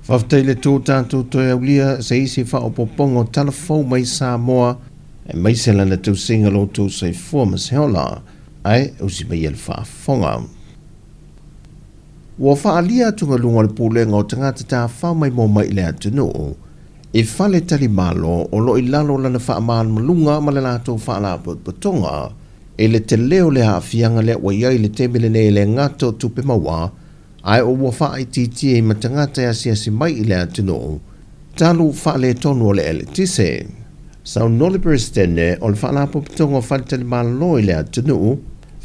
Whafteile tō tātou toi aulia se isi whaopopongo talafou mai Sāmoa e mai se lana tau singa lo tō sei formas heola ai usi mai el whaafonga. Wa whaalia tunga lunga le pūlenga o tangata tā whao mai mō mai lea tunu e whale tali malo o lo i lalo lana whaamaan malunga ma le lato whaala patonga e le te leo le haafianga le wa iai le temele ne le ngato tupe maua ai o wa wha i titi e matangata ya siasi mai i lea tunu talu wha le tonu o le ele tise. Sau nole presidente o le whaala patonga whale tali malo i lea tunu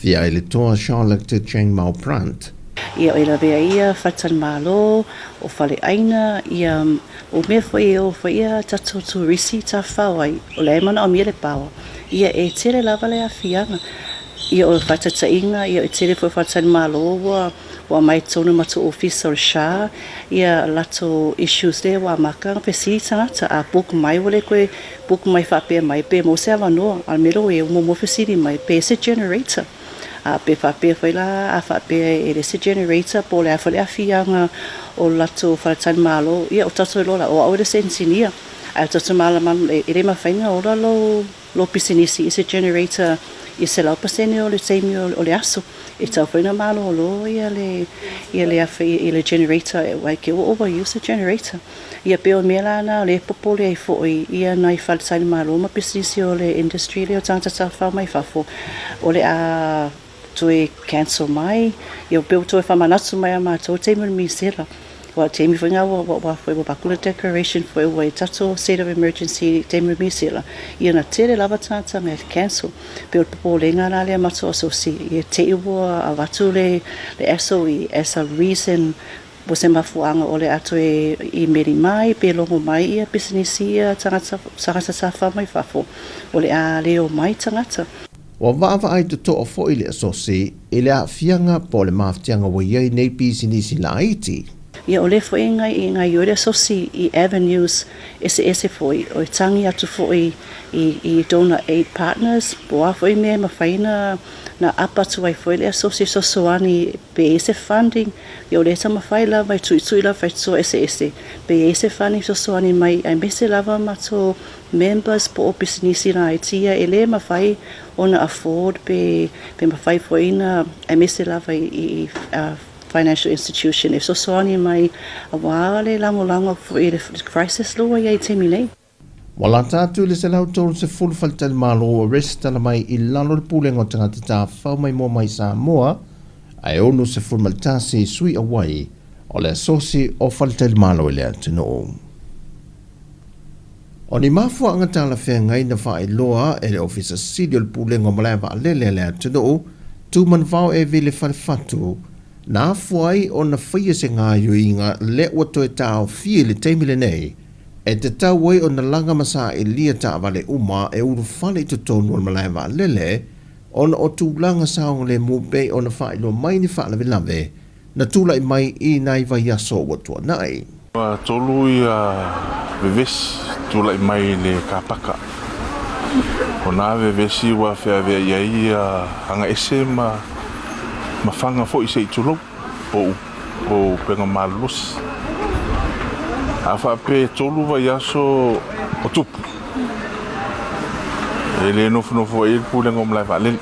via i le toa Charlotte Chang Malprant. Ia ila bea ia whatan malo o whale aina ia o mea whai o whaia tato tu risi ta whawai o le mana o mea le pawa ia e tere lava le a whianga ia o whatata inga ia e tere fo whatan malo wa mai tonu matu office o sha ia lato issues le wa maka pesi tangata a book mai wale koe book mai whapea mai pe mo se avanoa al mero e mo fesiri mai pe se generator a pe whapea whaila a whapea e le se generator po le a whale a whianga o lato whalatan malo ia o tato lola o au le se engineer a tato malaman e re mawhainga o la lo pisinisi i se generator i se lau pasene o le teimi o le aso e tau whaina malo o lo ia le awhi i le generator e wai ke o overuse the generator ia pe o mea lana le popole ai fwoi ia nai whalatan malo ma pisinisi o le industry le o tangata whao mai whafo o le a toe cancel mai ia pe o toe whamanatu mai a mātou teimi mi sera wa teimi whainga wa foi wa bakula declaration foi wa tato state of emergency teimi mi sera ia na tere lava tata me cancel pe o popo le ngana le mato asosi ia te iwa a watu le SOE as a reason po se mafuanga o le ato i meri mai pe longo mai ia business ia tangata sa mai fafo o le a leo mai tangata. Wa wawa ai te toa fo i le asosi i le a fianga po le maftianga wa iei nei pisinisi la aiti. Ia o le fo i ngai o le asosi i avenues ese fo o tangi atu fo i donor aid partners po a fo i mea mawhaina na apa tu ai fo i le asosi sosoani pe ese funding ia o le ta mawhai lava i tui lava i tō ese pe ese funding sosoani mai ai mese lava mato members po o business na itia e le mawhai ona afford pe mawhai fo ina ai mese lava i financial institution e sosoani mai a wale lango fo i le crisis loa ia i temi nei. Wala tātu le se lau tōru se fulu whaltali malo o resta la mai i lalo le pūlenga o tangata tā whau mai mō mai Sāmoa ai onu se fulu maltasi sui awai o le asosi o whaltali malo i le atino. O ni mafua anga tāla whea ngai na whae loa e le ofisa sidi o le pūlenga o malaiwa a lele le atino tū manvao e vile whalefatu na afuai o na whaia se ngā yuinga le wato e tāo fie le teimile nei e te tau wai o na langa masa e lia ta wale uma e uru whale i te tonu o malaiwa lele o na o tūlanga saong le mubei o na whae lo mai ni whaala lave na tūla i mai i nai vai aso watua nai. Tolu i veves tūla i mai le kāpaka. O nā vevesi wa whea vea iai hanga ese ma whanga fo i se i tūlo o penga malus. A whape tolu vai aso o tupu. E le nofo e pūlenga o mlai whalele.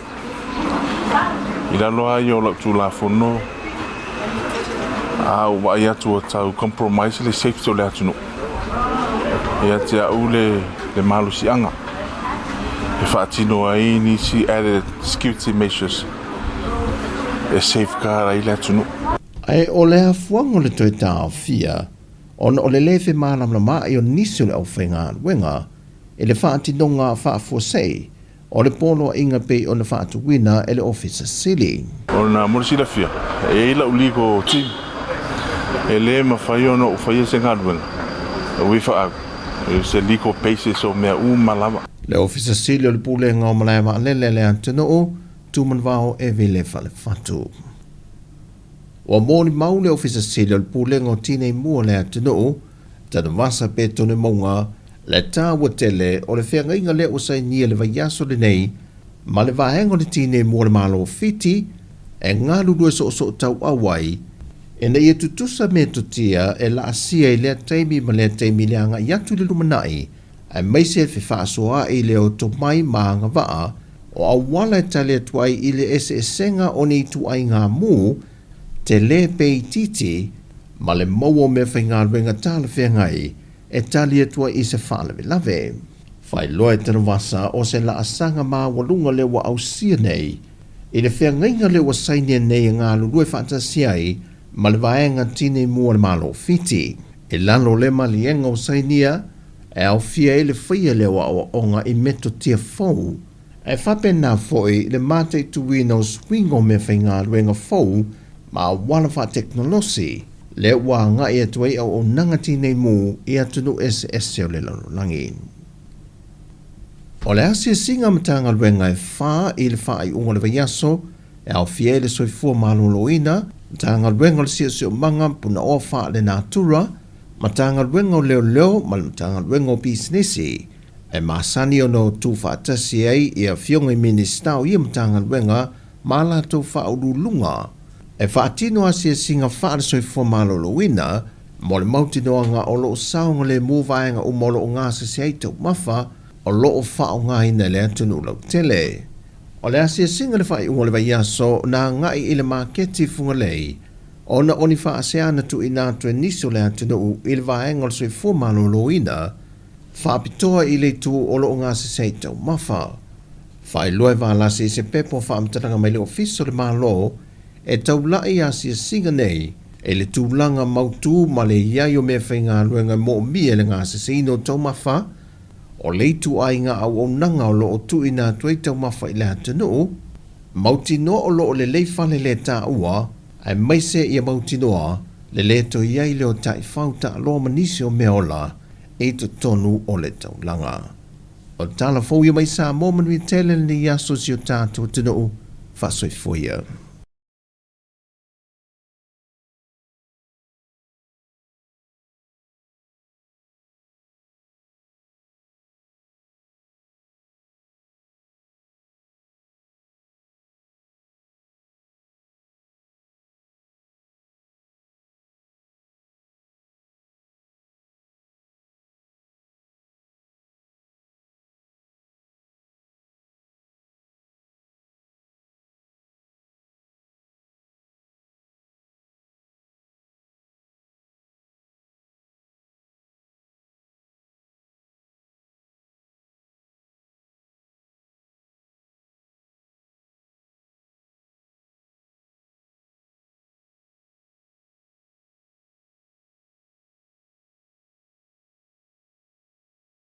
I lalo ai o lau tū la whono. A o wai atu o tau compromise le safety o le atu no. E ati au le malusi anga. E whaatino ai nisi added security measures. E safeguard ai le atu no. Ai o le hafuango le toi tāo fia ona o le lefe mālamla mai o nisi o le au whainga wenga, e le whaatinonga whaafosei, o le polo inga pe o le whaatuwina e le officer sili. O na morisila fia, e ila uliko tim, e le mawhai ona o whaia se ngā wenga, o wifa au, e se liko paces o mea malawa. Le officer sili o le pulenga o malaiwa lele le antino o, tūmanwao e vile whale whatu. O mōni mau le ofisa sili o le pūlenga o tinei mua le atino, tana wasa pe tone maunga, le tāua tele o le whengainga le o sai nia le vaiaso le nei, ma le vahengo le tinei mua le malo fiti, e ngā lulu e so tau awai, E na ia tutusa me tutia e la asia I lea teimi ma lea teimi leanga I atu le lumanai, ai maise fe whaasoa I leo to mai maanga waa, o awala e tale atuai I le ese esenga o ni tu ai ngā mū, te le pei titi, ma le maua me whai ngā ruenga tāla whengai, e tali atua I se whaalawe lave. Whai loa e tana wasa o se la asanga mā walunga le wa au sia nei, I le whengainga le wa sainia nei ngā lulue whaatasiai, ma le vaenga tine mua le malo fiti. E lalo le malienga o sainia, e au fia e le whaia le wa o onga I meto tia fau, e whape nā foi le mate tuwina o swingo me whai ngā ruenga fau, ma wala wha teknolosi, le wa nga I atuai au o nangati nei mu I atunu ese o le langi. O le asia singa matanga ruenga e wha I le wha I unga le vaiaso, e au fia le soifua maloloina, matanga ruenga le sia o manga puna o wha le natura, matanga ruenga o leo ma le matanga ruenga o businessi, e masani o no tu whaatasi ai I a fionga I ministau I matanga ruenga ma la tu wha ululunga, e whaatino asia singa wha le soifua maloloina, mo le mautinoanga o loo saunga le mūvaenga o molo o ngā sasiai tau mawha, o loo wha o ngā hina le atunu lau tele. O le asia singa le whai unga le vaiaso na ngai I le maketi funga lei, o na oni wha aseana tu I nātua niso le atunu I le vaenga le soifua maloloina, wha pitoa I le tu o loo ngā sasiai tau mawha. Whai loe wālasi I se pepo wha amtaranga mai le ofiso le malo, e tau lai asia singa nei, e le tūlanga mautu ma le iaio me whai ngā ruenga mo mia le ngā sasino tau mawha, o le tu ai ngā au o nanga o loo tu I nā tuai tau mawha I le atanu, mauti no o loo le leifale le tā ua, ai maise ia mauti noa, le le to iai leo tai whauta aloa manisi o meola, e to tonu o le tau langa. O tala fau ia mai Sāmoa manui tele ni aso si o tātou tunu, whasoi fuia.